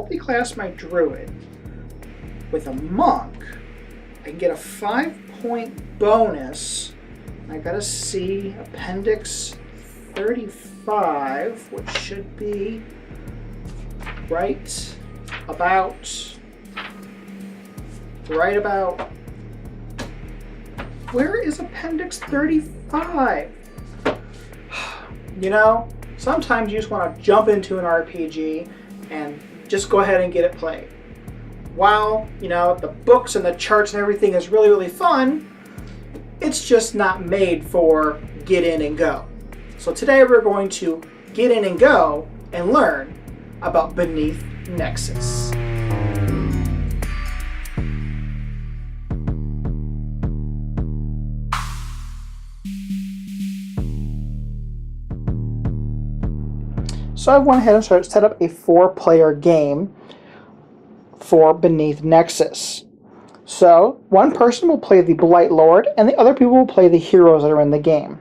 multi-class my druid with a monk, I can get a 5-point bonus. I gotta see Appendix 35, which should be right about. Where is Appendix 35? You know, sometimes you just want to jump into an RPG and just go ahead and get it played. While, you know, the books and the charts and everything is really, really fun, it's just not made for get in and go. So today we're going to get in and go and learn about Beneath Nexus. So I went ahead and set up a 4-player game for Beneath Nexus. So one person will play the Blight Lord and the other people will play the heroes that are in the game.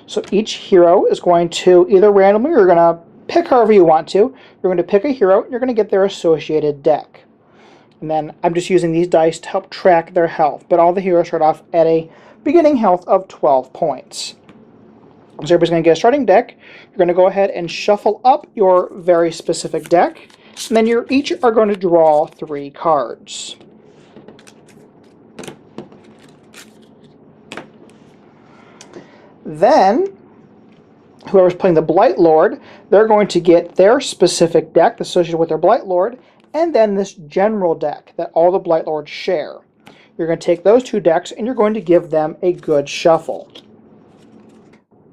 So each hero is going to either randomly, or you're going to pick however you want to. You're going to pick a hero, you're going to get their associated deck. And then I'm just using these dice to help track their health. But all the heroes start off at a beginning health of 12 points. So everybody's going to get a starting deck. You're going to go ahead and shuffle up your very specific deck. And then you each are going to draw 3 cards. Then, whoever's playing the Blight Lord, they're going to get their specific deck associated with their Blight Lord, and then this general deck that all the Blight Lords share. You're going to take those 2 decks and you're going to give them a good shuffle.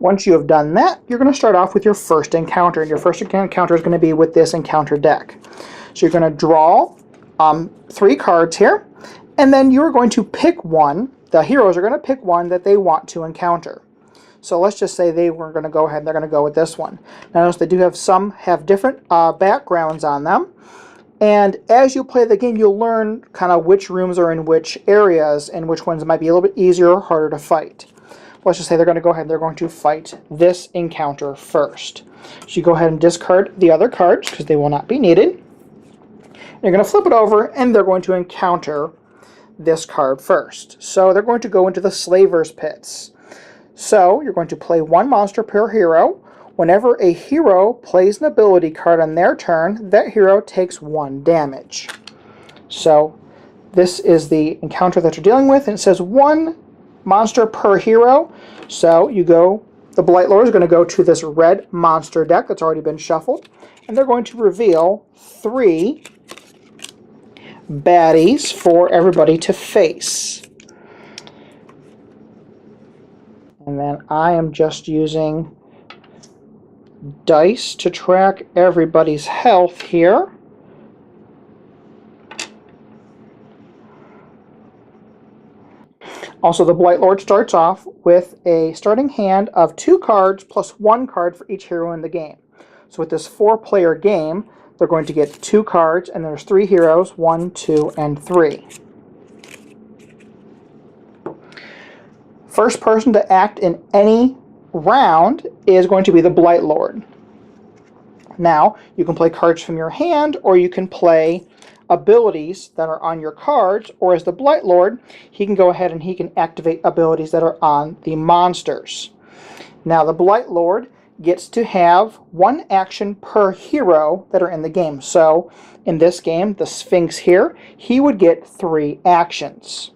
Once you have done that, you're going to start off with your first encounter, and your first encounter is going to be with this encounter deck. So you're going to draw 3 cards here, and then you're going to pick one. The heroes are going to pick one that they want to encounter. So let's just say they were going to go ahead and they're going to go with this one. Now notice they do have some different backgrounds on them, and as you play the game, you'll learn kind of which rooms are in which areas and which ones might be a little bit easier or harder to fight. Let's just say they're going to go ahead and they're going to fight this encounter first. So you go ahead and discard the other cards because they will not be needed. You're going to flip it over and they're going to encounter this card first. So they're going to go into the Slaver's Pits. So you're going to play 1 monster per hero. Whenever a hero plays an ability card on their turn, that hero takes 1 damage. So this is the encounter that you're dealing with, and it says 1 monster per hero. So the Blight Lord is going to go to this red monster deck that's already been shuffled, and they're going to reveal 3 baddies for everybody to face. And then I am just using dice to track everybody's health here. Also, the Blight Lord starts off with a starting hand of 2 cards plus 1 card for each hero in the game. So with this 4-player game, they're going to get 2 cards, and there's 3 heroes, 1, 2, and 3. First person to act in any round is going to be the Blight Lord. Now, you can play cards from your hand, or you can play abilities that are on your cards, or as the Blight Lord, he can go ahead and he can activate abilities that are on the monsters. Now, the Blight Lord gets to have 1 action per hero that are in the game. So, in this game, the Sphinx here, he would get 3 actions.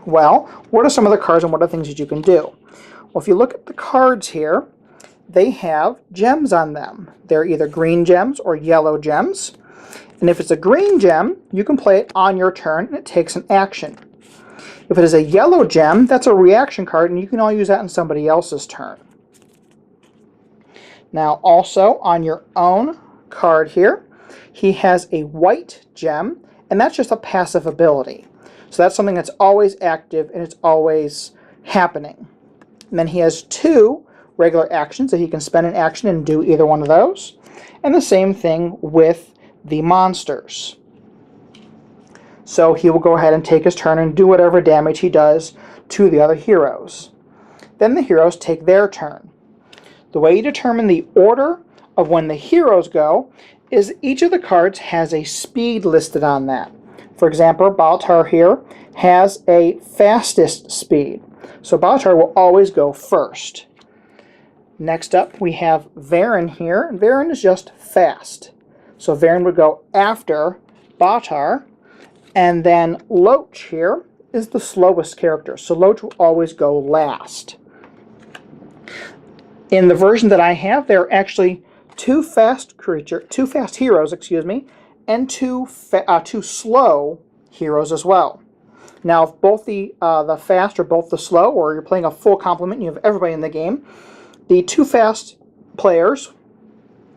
Well, what are some of the cards and what are the things that you can do? Well, if you look at the cards here, they have gems on them. They're either green gems or yellow gems. And if it's a green gem, you can play it on your turn and it takes an action. If it is a yellow gem, that's a reaction card and you can all use that on somebody else's turn. Now also on your own card here, he has a white gem, and that's just a passive ability. So that's something that's always active and it's always happening. And then he has 2 regular actions that he can spend an action and do either one of those. And the same thing with the monsters. So he will go ahead and take his turn and do whatever damage he does to the other heroes. Then the heroes take their turn. The way you determine the order of when the heroes go is each of the cards has a speed listed on that. For example, Baltar here has a fastest speed. So Baltar will always go first. Next up, we have Varen here, and Varen is just fast. So Varen would go after Baltar, and then Loach here is the slowest character. So Loach will always go last. In the version that I have, there are actually two fast heroes, and two slow heroes as well. Now, if both the fast or both the slow, or you're playing a full complement and you have everybody in the game, the two fast players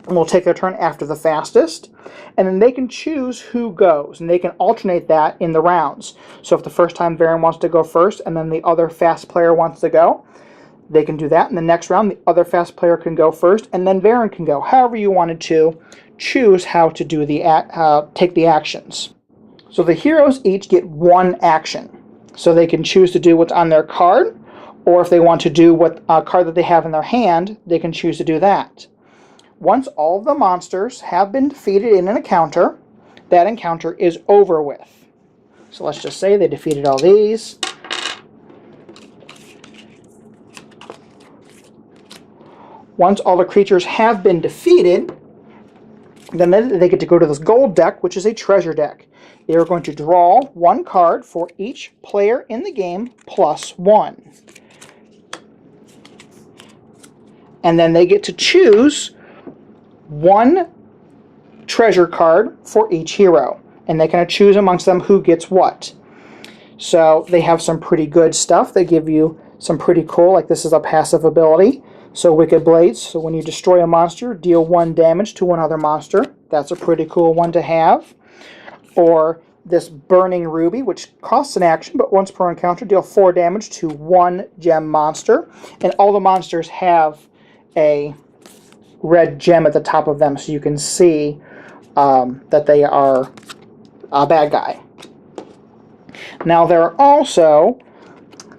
will take their turn after the fastest, and then they can choose who goes, and they can alternate that in the rounds. So if the first time Varen wants to go first, and then the other fast player wants to go, they can do that. In the next round, the other fast player can go first, and then Varen can go. However you wanted to choose how to do take the actions. So the heroes each get one action. So they can choose to do what's on their card, or if they want to do what card that they have in their hand, they can choose to do that. Once all of the monsters have been defeated in an encounter, that encounter is over with. So let's just say they defeated all these. Once all the creatures have been defeated, then they get to go to this gold deck, which is a treasure deck. They are going to draw one card for each player in the game +1. And then they get to choose one treasure card for each hero. And they kind of choose amongst them who gets what. So they have some pretty good stuff. They give you some pretty cool, like this is a passive ability. So Wicked Blades, so when you destroy a monster, deal 1 damage to one other monster. That's a pretty cool one to have. Or this Burning Ruby, which costs an action, but once per encounter, deal 4 damage to 1 gem monster. And all the monsters have a red gem at the top of them, so you can see that they are a bad guy. Now there are also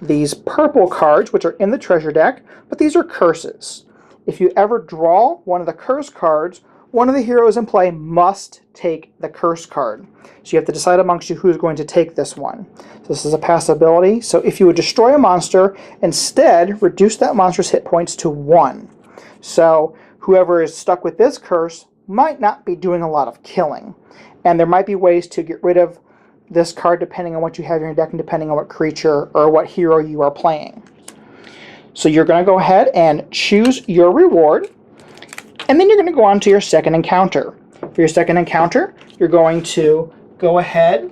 these purple cards, which are in the treasure deck, but these are curses. If you ever draw one of the curse cards, one of the heroes in play must take the curse card. So you have to decide amongst you who's going to take this one. So this is a passive ability. So if you would destroy a monster, instead reduce that monster's hit points to 1. So whoever is stuck with this curse might not be doing a lot of killing. And there might be ways to get rid of this card depending on what you have in your deck and depending on what creature or what hero you are playing. So you're going to go ahead and choose your reward, and then you're going to go on to your second encounter. For your second encounter, you're going to go ahead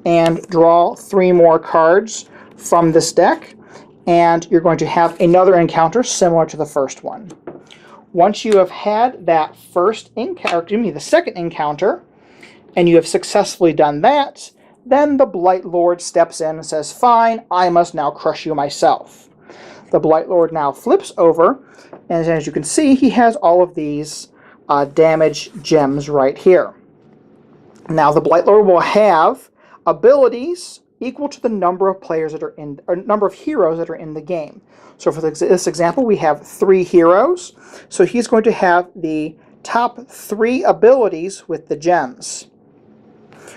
and draw 3 more cards from this deck, and you're going to have another encounter similar to the first one. Once you have had that the second encounter, and you have successfully done that, then the Blight Lord steps in and says, "Fine, I must now crush you myself." The Blight Lord now flips over, and as you can see, he has all of these damage gems right here. Now the Blight Lord will have abilities equal to the number of players that are in, or number of heroes that are in the game. So for this example, we have 3 heroes. So he's going to have the top 3 abilities with the gems,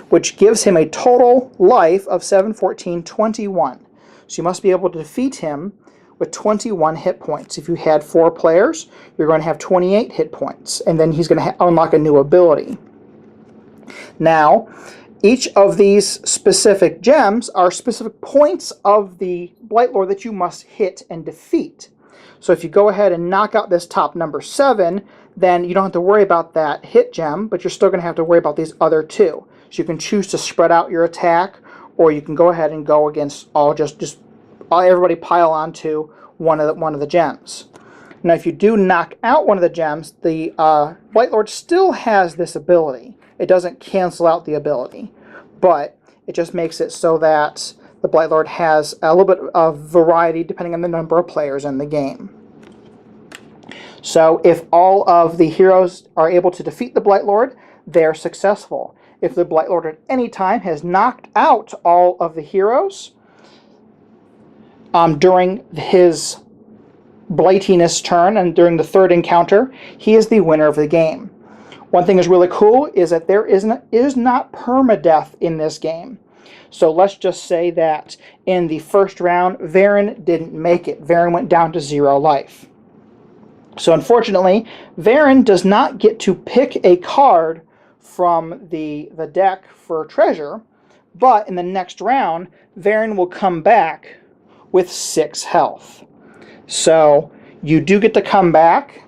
which gives him a total life of 7, 14, 21. So you must be able to defeat him with 21 hit points. If you had 4 players, you're going to have 28 hit points, and then he's going to unlock a new ability. Now, each of these specific gems are specific points of the Blight Lord that you must hit and defeat. So if you go ahead and knock out this top number 7, then you don't have to worry about that hit gem, but you're still going to have to worry about these other 2. So you can choose to spread out your attack, or you can go ahead and go against everybody pile onto one of the gems. Now, if you do knock out one of the gems, the Blight Lord still has this ability. It doesn't cancel out the ability, but it just makes it so that the Blight Lord has a little bit of variety depending on the number of players in the game. So if all of the heroes are able to defeat the Blight Lord, they're successful. If the Blight Lord at any time has knocked out all of the heroes during his blightiness turn, and during the third encounter, he is the winner of the game. One thing is really cool is that there is not permadeath in this game. So let's just say that in the first round, Varen didn't make it. Varen went down to 0 life. So unfortunately, Varen does not get to pick a card from the deck for treasure, but in the next round, Varen will come back with 6 health. So you do get to come back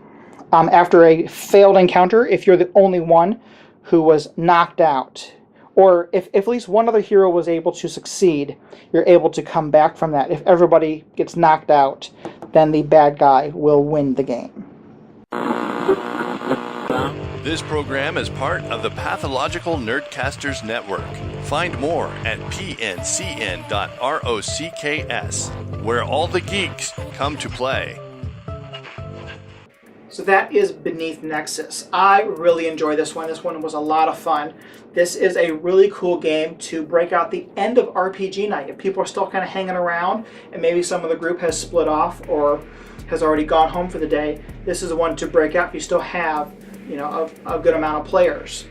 after a failed encounter if you're the only one who was knocked out. Or if at least one other hero was able to succeed, you're able to come back from that. If everybody gets knocked out, then the bad guy will win the game. This program is part of the Pathological Nerdcasters Network. Find more at pncn.rocks, where all the geeks come to play. So that is Beneath Nexus. I really enjoyed this one. This one was a lot of fun. This is a really cool game to break out the end of RPG night. If people are still kind of hanging around and maybe some of the group has split off or has already gone home for the day, this is the one to break out if you still have, you know, a good amount of players.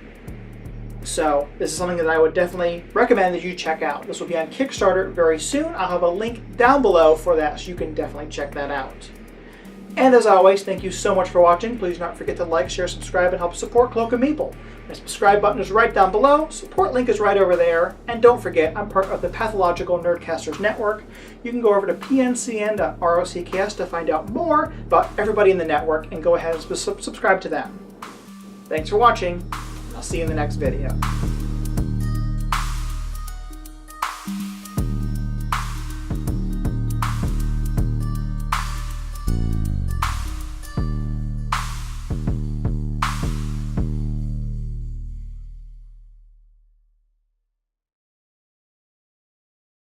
So this is something that I would definitely recommend that you check out. This will be on Kickstarter very soon. I'll have a link down below for that, so you can definitely check that out. And as always, thank you so much for watching. Please do not forget to like, share, subscribe, and help support Cloak and Meeple. The subscribe button is right down below. Support link is right over there. And don't forget, I'm part of the Pathological Nerdcasters Network. You can go over to pncn.rocks to find out more about everybody in the network and go ahead and subscribe to them. Thanks for watching. I'll see you in the next video.